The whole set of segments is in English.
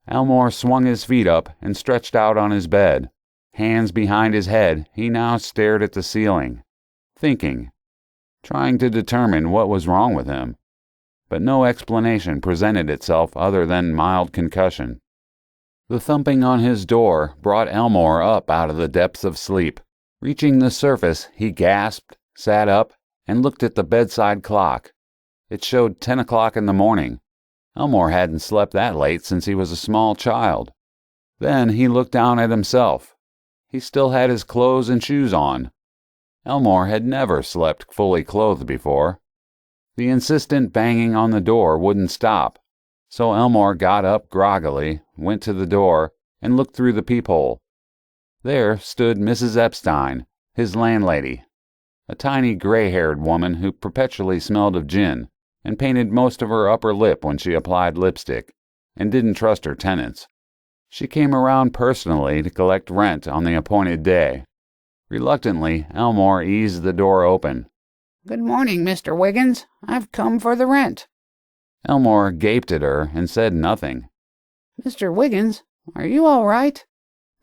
Elmore swung his feet up and stretched out on his bed. Hands behind his head, he now stared at the ceiling, thinking, trying to determine what was wrong with him. But no explanation presented itself other than mild concussion. The thumping on his door brought Elmore up out of the depths of sleep. Reaching the surface, he gasped, sat up, and looked at the bedside clock. It showed 10 o'clock in the morning. Elmore hadn't slept that late since he was a small child. Then he looked down at himself. He still had his clothes and shoes on. Elmore had never slept fully clothed before. The insistent banging on the door wouldn't stop, so Elmore got up groggily, went to the door, and looked through the peephole. There stood Mrs. Epstein, his landlady, a tiny gray-haired woman who perpetually smelled of gin and painted most of her upper lip when she applied lipstick, and didn't trust her tenants. She came around personally to collect rent on the appointed day. Reluctantly, Elmore eased the door open. "Good morning, Mr. Wiggins. I've come for the rent." Elmore gaped at her and said nothing. "Mr. Wiggins, are you all right?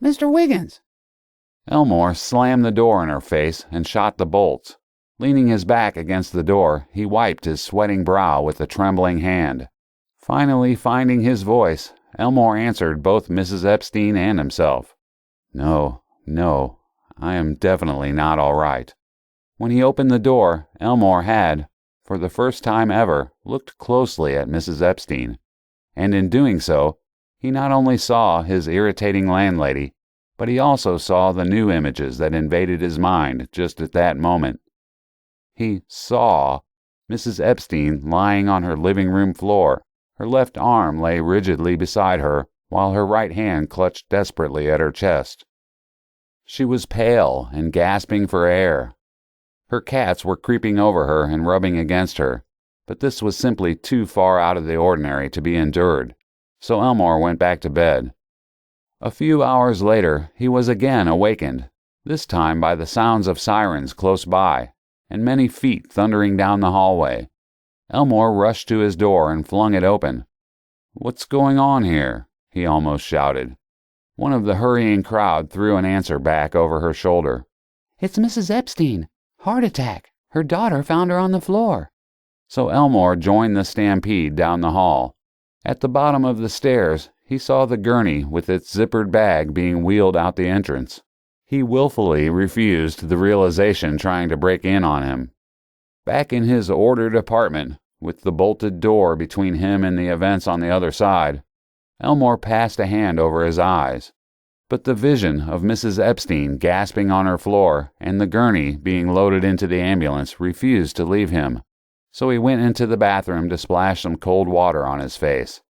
Mr. Wiggins." Elmore slammed the door in her face and shot the bolts. Leaning his back against the door, he wiped his sweating brow with a trembling hand. Finally finding his voice, Elmore answered both Mrs. Epstein and himself. No, I am definitely not all right." When he opened the door, Elmore had, for the first time ever, looked closely at Mrs. Epstein, and in doing so, he not only saw his irritating landlady, but he also saw the new images that invaded his mind just at that moment. He saw Mrs. Epstein lying on her living room floor. Her left arm lay rigidly beside her, while her right hand clutched desperately at her chest. She was pale and gasping for air. Her cats were creeping over her and rubbing against her, but this was simply too far out of the ordinary to be endured, so Elmore went back to bed. A few hours later, he was again awakened, this time by the sounds of sirens close by, and many feet thundering down the hallway. Elmore rushed to his door and flung it open. "What's going on here?" he almost shouted. One of the hurrying crowd threw an answer back over her shoulder. "It's Mrs. Epstein. Heart attack. Her daughter found her on the floor." So Elmore joined the stampede down the hall. At the bottom of the stairs, he saw the gurney with its zippered bag being wheeled out the entrance. He willfully refused the realization trying to break in on him. Back in his ordered apartment, with the bolted door between him and the events on the other side, Elmore passed a hand over his eyes. But the vision of Mrs. Epstein gasping on her floor and the gurney being loaded into the ambulance refused to leave him, so he went into the bathroom to splash some cold water on his face.